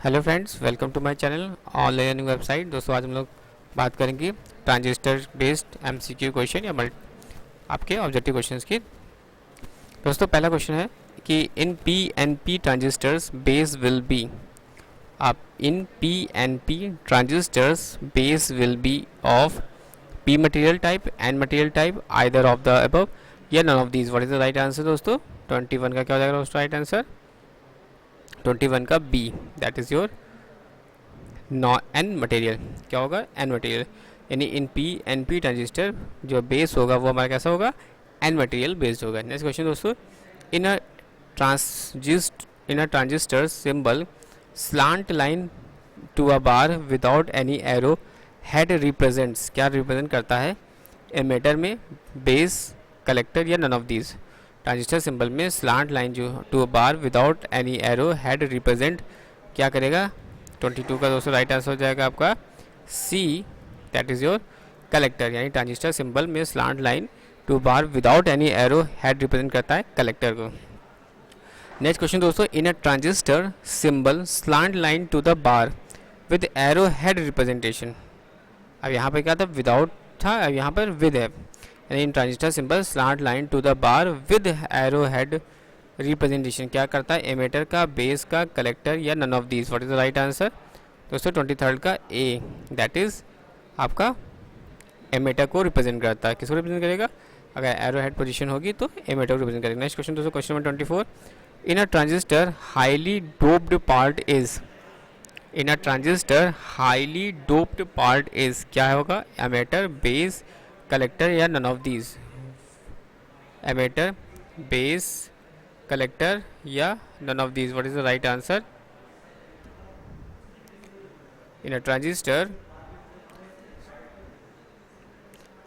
Hello friends, welcome to my channel online learning website. दोस्तों आज हम लोग बात करेंगे ट्रांजिस्टर बेस्ड एमसीक्यू क्वेश्चन या आपके ऑब्जेक्टिव क्वेश्चंस की। दोस्तों पहला क्वेश्चन है कि in P N P transistors base will be, आप in P N P transistors base will be of P material type, N material type, either of the above या none of these. What is the right answer दोस्तों? 21 का क्या हो जाएगा दोस्तों right answer? 21 का B, that is your N material. क्या होगा? एन मटेरियल, यानी in P N P transistor जो बेस होगा वो हमारा कैसा होगा? एन मटेरियल बेस्ड होगा। नेक्स्ट क्वेश्चन दोस्तों, in a transistor symbol slant line to a bar without any arrow head represents, क्या रिप्रेजेंट करता है? एमीटर में, बेस, कलेक्टर या none of these. Transistor symbol में स्लांट लाइन जो to a bar without any arrow head represent क्या करेगा? 22 का दोस्तों राइट आंसर हो जाएगा आपका C, that is your collector. यानी ट्रांजिस्टर सिंबल में slant line to bar without any arrow head represent करता है कलेक्टर को। नेक्स्ट क्वेश्चन दोस्तों, in a transistor symbol slant line to the bar with arrow head representation. अब यहाँ पर क्या था? विदाउट था, अब यहाँ पर विद है। यानी in transistor symbol slant line to the bar with arrow head representation क्या करता है? एमीटर का, बेस का, कलेक्टर या none of these. What is the right answer दोस्तों? 23 का ए, दैट इज आपका एमीटर को रिप्रेजेंट करता है। किसको रिप्रेजेंट करेगा? अगर एरो हेड पोजीशन होगी तो एमीटर को रिप्रेजेंट करेगा। नेक्स्ट क्वेश्चन दोस्तों, question number 24, in a transistor highly doped part is, in a transistor highly doped part is क्या होगा? एमीटर, बेस, कलेक्टर या none of these. Emitter, base, collector या none of these. What is the right answer? In a transistor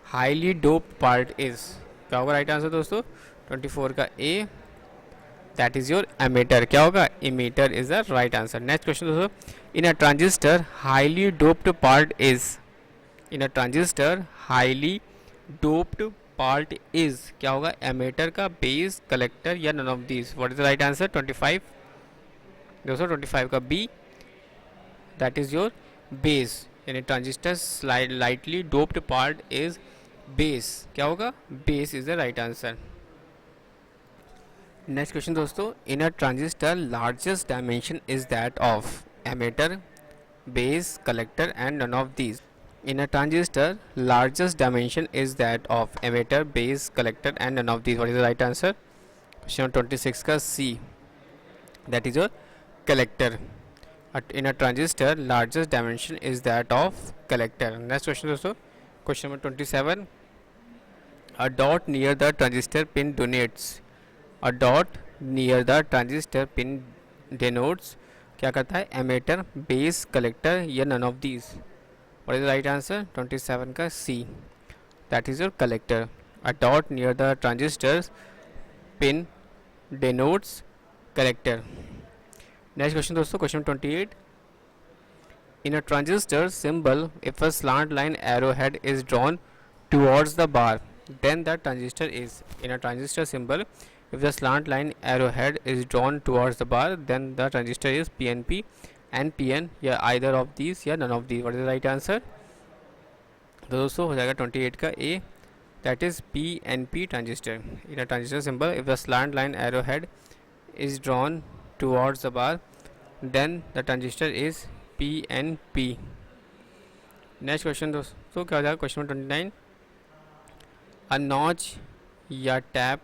highly doped part is, क्या होगा right answer दोस्तों? 24 का A, that is your emitter. क्या होगा? Emitter is the right answer. Next question दोस्तों, in a transistor highly doped part is, in a transistor highly doped part is क्या होगा? Emitter का, बेस, कलेक्टर या none of these. What is the right answer? 25 दोस्तों 25 का B, that is your base. यानी transistor lightly doped part is base. क्या होगा? Base is the right answer. Next question दोस्तों, in a transistor largest dimension is that of emitter, base, collector and none of these. In a transistor, largest dimension is that of emitter, base, collector and none of these. What is the right answer? Question 26 का C, that is your collector. In a transistor, largest dimension is that of collector. Next question दोस्तों, question number 27, a dot near the transistor pin denotes, a dot near the transistor pin denotes क्या करता है? emitter, base, collector या none of these. What is the right answer? 27 का C, that is your collector. A dot near the transistor's pin denotes collector. Next question दोस्तों, question 28, in a transistor symbol if a slant line arrowhead is drawn towards the bar then the transistor is, in a transistor symbol if the slant line arrowhead is drawn towards the bar then the transistor is PNP and PN या either of these या none of these. What is the right answer? तो दोस्तों हो जाएगा 28 का A, that is PNP transistor. In a transistor symbol if the slant line arrowhead is drawn towards the bar then the transistor is PNP. Next question दोस्तों क्या हो जाएगा? Question 29, a notch या tap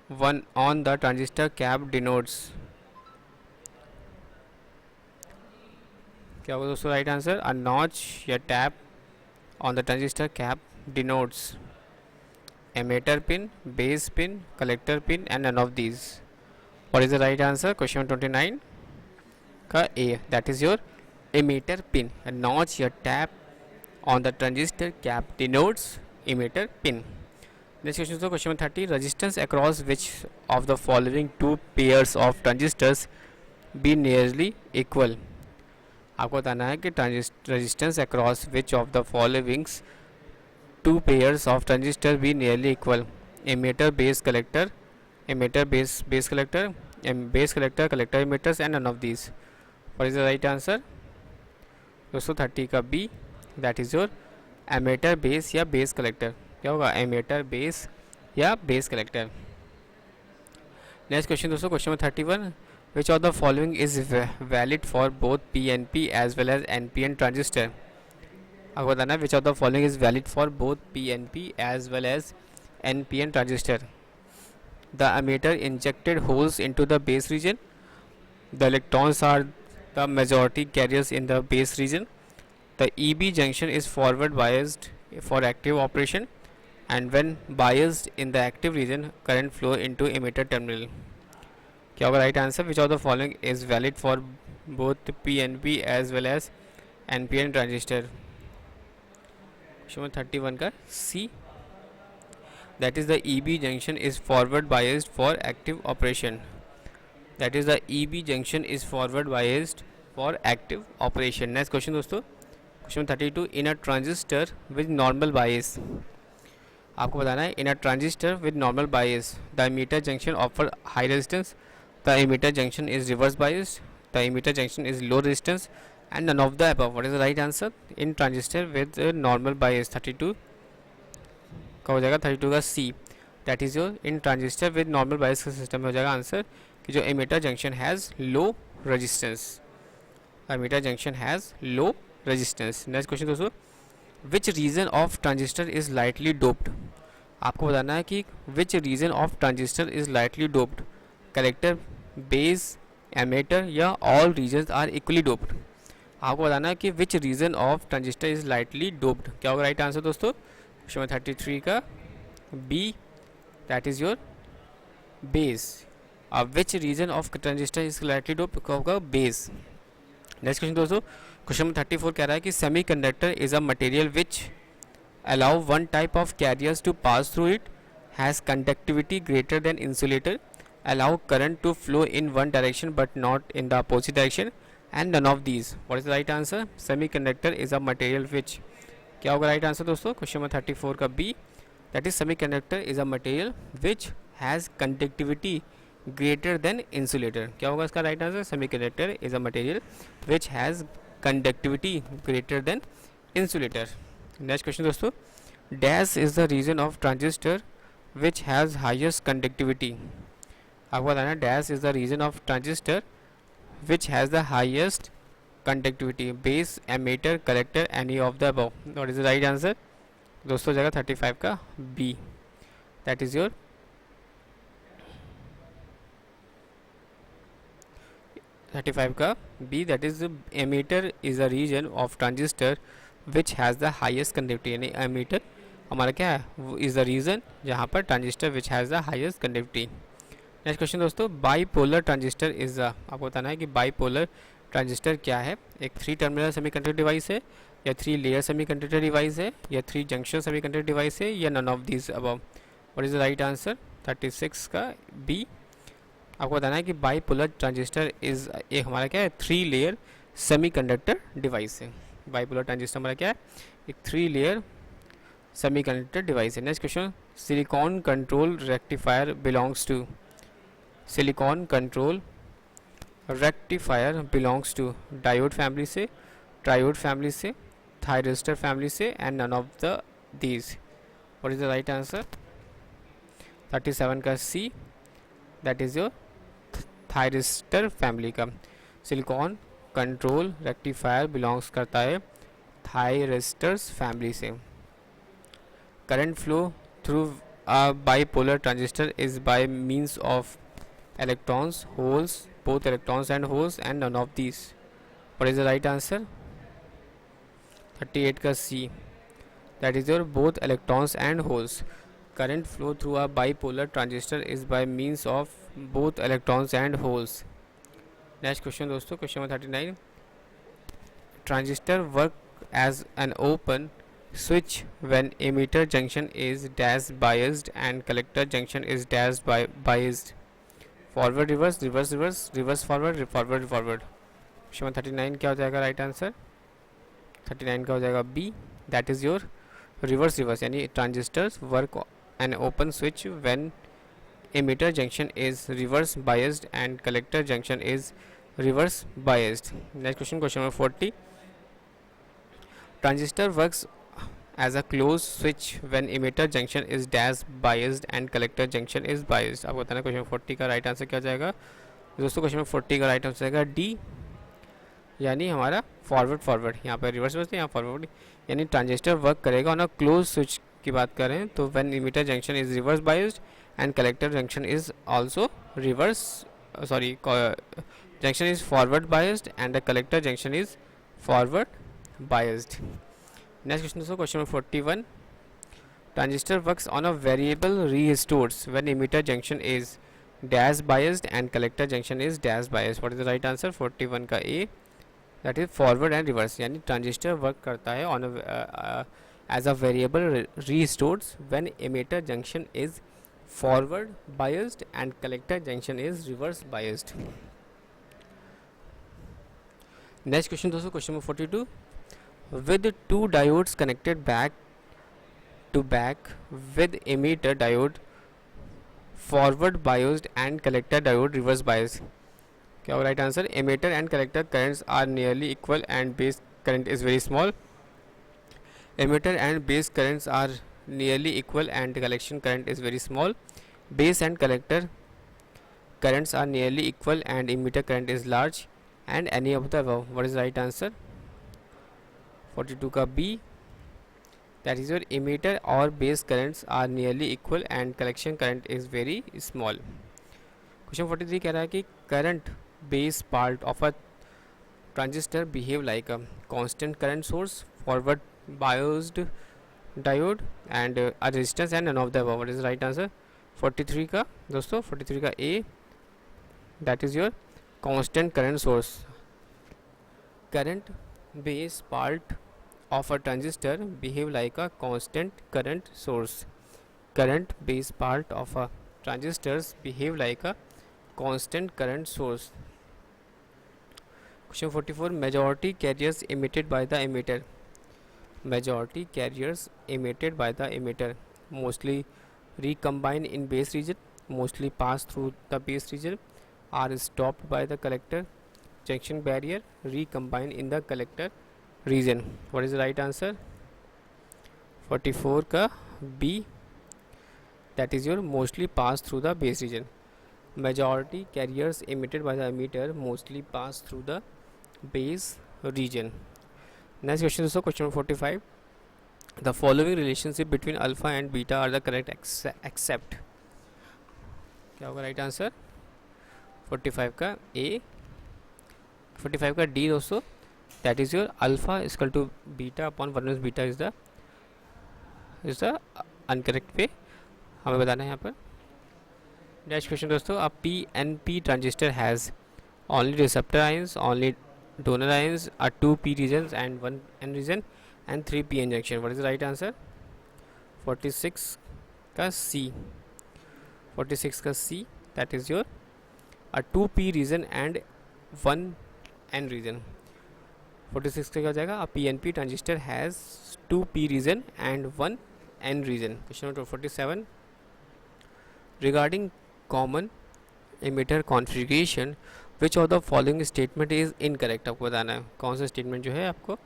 one on the transistor cap denotes क्या होगा दोस्तों right answer? A notch या tap on the transistor cap denotes emitter pin, base pin, collector pin and none of these. What is the right answer? Question 29 का A, that is your emitter pin. A notch या tap on the transistor cap denotes emitter pin. Next question दोस्तों, question 30, resistance across which of the following two pairs of transistors be nearly equal. आपको बताना है कि resistance across which of the followings two pairs of transistor be nearly equal. Emitter, base, collector, emitter, base collector, base collector, collector emitters and none of these. What is the right answer दोस्तों? 30 का B, that is your emitter base या base collector. क्या होगा? Emitter base या base collector. Next question दोस्तों, question number 31, which of the following is valid for both PNP as well as NPN transistor. आपको बताना है which of the following is valid for both PNP as well as NPN transistor. The emitter injected holes into the base region, the electrons are the majority carriers in the base region, the EB junction is forward biased for active operation, and when biased in the active region current flow into emitter terminal। क्या होगा right answer? Which of the following is valid for both PNP as well as NPN transistor. Question 31 का C, that is the EB junction is forward biased for active operation, that is the EB junction is forward biased for active operation। Next question दोस्तों, question 32, in a transistor with normal bias. आपको बताना है in a transistor with normal bias the emitter junction offer high resistance, the emitter junction is reverse biased, the emitter junction is low resistance and none of the above. What is the right answer in transistor with normal bias? 32 का हो जाएगा 32 का C, that is your in transistor with normal bias का system में हो जाएगा answer कि जो emitter junction has low resistance, emitter junction has low resistance. Next question दोस्तों, which region of transistor is lightly doped. आपको बताना है कि which region of transistor is lightly doped, collector, base, emitter या all regions are equally doped. आपको बताना है कि which region of transistor is lightly doped. क्या होगा राइट आंसर दोस्तों? क्वेश्चन 33 का B, that is your base. अब which region of transistor is lightly doped, क्या होगा? बेस। नेक्स्ट क्वेश्चन दोस्तों, क्वेश्चन 34 कह रहा है कि semi conductor is a material which allow one type of carriers to pass through it, has conductivity greater than insulator, allow current to flow in one direction but not in the opposite direction and none of these. What is the right answer? Semi conductor is a material which. क्या होगा right answer दोस्तों? Question number 34 का B, that is semi conductor is a material which has conductivity greater than insulator. क्या होगा इसका right answer? Semi conductor is a material which has conductivity greater than insulator। next question दोस्तों, dash is the region of transistor which has highest conductivity। आपको बताना है dash is the region of transistor which has the highest conductivity, base, emitter, collector, any of the above। what is the right answer दोस्तों? हो जाएगा 35 का B, that is your 35 का B, that is emitter is a region of transistor which has the highest conductivity. यानी emitter हमारा क्या है? वो इज़ द रीजन जहाँ पर transistor which has the highest conductivity. Next question दोस्तों, बाईपोलर ट्रांजिस्टर इज द। आपको बताना है कि बाईपोलर ट्रांजिस्टर क्या है? एक 3 टर्मिनल सेमीकंडक्टर डिवाइस है, या 3 लेयर सेमीकंडक्टर डिवाइस है, या 3 जंक्शन सेमीकंडक्टर डिवाइस है, या none of this above. What is the right answer? 36 का बी। आपको बताना है कि बाईपोलर ट्रांजिस्टर इज एक हमारा क्या है? 3 लेयर सेमीकंडक्टर डिवाइस है। बाईपोलर ट्रांजिस्टर हमारा क्या है? एक 3 लेयर सेमीकंडक्टर डिवाइस है। Next question, silicon control rectifier belongs to. Silicon control rectifier belongs to diode family से, ट्रायोड फैमिली से, थायरिस्टर फैमिली से and none of the these. What is the right answer? 37 का C, that is your thyristor family का। Silicon control rectifier belongs करता है thyristors family से। Current flow through a bipolar transistor is by means of electrons, holes, both electrons and holes and none of these। what is the right answer? 38 का C, that is your both electrons and holes। current flow through a bipolar transistor is by means of both electrons and holes। next question दोस्तों, question number 39, transistor work as an open switch when emitter junction is dash biased and collector junction is dash biased। Forward reverse, reverse reverse, reverse forward, forward forward. Question 39 क्या हो जाएगा right answer? 39 का हो जाएगा B, that is your reverse reverse. यानी transistors work an open switch when emitter junction is reverse biased and collector junction is reverse biased. Next question, question number 40. Transistor works as a closed switch when emitter junction is dash biased and collector junction is biased. आपको बताना question 40 का right answer क्या जाएगा दोस्तों. Question 40 का right answer जाएगा D, यानी हमारा फॉरवर्ड. यहाँ पर रिवर्स बचते हैं, यहाँ फॉरवर्ड, यानी ट्रांजिस्टर वर्क करेगा ऑन अ क्लोज स्विच की बात करें तो when emitter junction is reverse biased and collector junction is also reverse junction is forward biased and the collector junction is forward biased. Next question दोस्तों, question number 41. Transistor works on a variable resistors when emitter junction is dash biased and collector junction is dash biased. What is the right answer? 41 का A, that is forward and reverse. यानी transistor work करता है on a as a variable resistors when emitter junction is forward biased and collector junction is reverse biased. Next question दोस्तों, question number 42. With two diodes connected back to back with emitter diode forward biased and collector diode reverse biased. क्या होगा right answer? emitter and collector currents are nearly equal and base current is very small. Emitter and base currents are nearly equal and collection current is very small. Base and collector currents are nearly equal and emitter current is large. And any of the above. What is the right answer? 42 का B, that is your emitter or base currents are nearly equal and collection current is very small. Question 43 कह रहा है कि current base part of a transistor behave like a constant current source, forward biased diode and a resistance and none of the above. What is the right answer? 43 का दोस्तों, 43 का A, that is your constant current source. Current base part of a transistor behave like a constant current source. Current base part of a transistors behave like a constant current source. Question 44. Majority carriers emitted by the emitter. Majority carriers emitted by the emitter mostly recombine in base region, mostly pass through the base region, are stopped by the collector junction barrier, recombine in the collector region. What is the right answer? 44 का B, that is your mostly pass through the base region. Majority carriers emitted by the emitter mostly pass through the base region. Next question दोस्तों, question number 45. The following relationship between alpha and beta are the correct except. क्या होगा right answer? 45 का A, 45 का D दोस्तों, that is your alpha is equal to beta upon 1 minus beta is the incorrect way हमें बताना है यहाँ पर. नेक्स्ट क्वेश्चन दोस्तों, a PNP transistor has only receptor ions, only donor ions, a 2 P regions and 1 N region and 3 PN junction. What is the right answer? 46 का C, 46 का C, that is your a 2 P region and 1 N region. 46 का क्या हो जाएगा? A PNP transistor has 2 P region and 1 N region. Question number 47. Regarding common emitter configuration, which of the following statement is incorrect? आपको बताना है कौन सा statement जो है आपको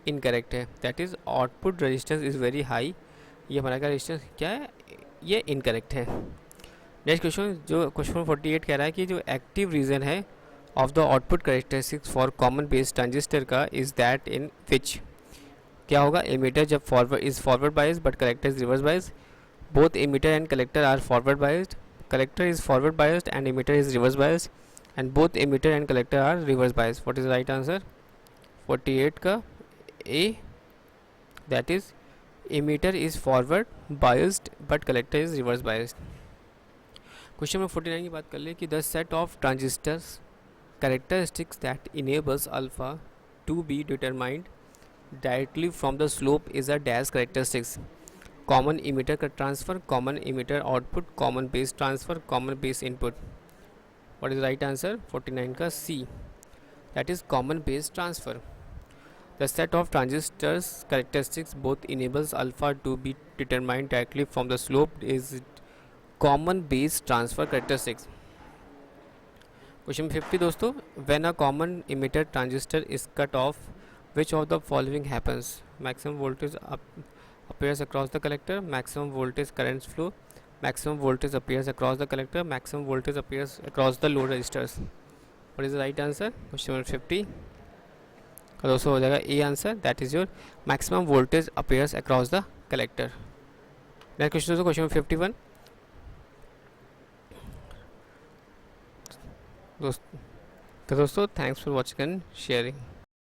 इनकरेक्ट है. That is output resistance is very high. ये हमारा का रेजिस्टेंस क्या है? ये इनकरेक्ट है. नेक्स्ट क्वेश्चन, जो क्वेश्चन 48 कह रहा है कि जो एक्टिव रीजन है of the output characteristics for common base transistor का इज़ दैट इन विच. क्या होगा? एमिटर जब forward bias but collector is reverse bias. Both emitter and collector are forward biased. Collector is forward biased and emitter is reverse biased and both emitter and collector are reverse biased. What is the right answer? 48 का A, that is emitter is forward biased but collector is reverse biased. Question number 49 की बात कर ले कि the set of transistors characteristics that enables alpha to be determined directly from the slope is a dash characteristics. Common emitter transfer, common emitter output, common base transfer, common base input. What is the right answer? 49 का C, that is common base transfer. The set of transistors characteristics both enables alpha to be determined directly from the slope is common base transfer characteristics. Question 50 दोस्तों, when a common emitter transistor is cut of which of the following happens? Maximum voltage appears across the collector, maximum voltage currents flow, maximum voltage appears across the collector, maximum voltage appears across the load resistors. What is the right answer? Question number 50 का दोस्तों हो जाएगा A answer, that is your maximum voltage appears across the collector. Next question दोस्तों, question 51 दोस्तों. Thanks for watching and sharing.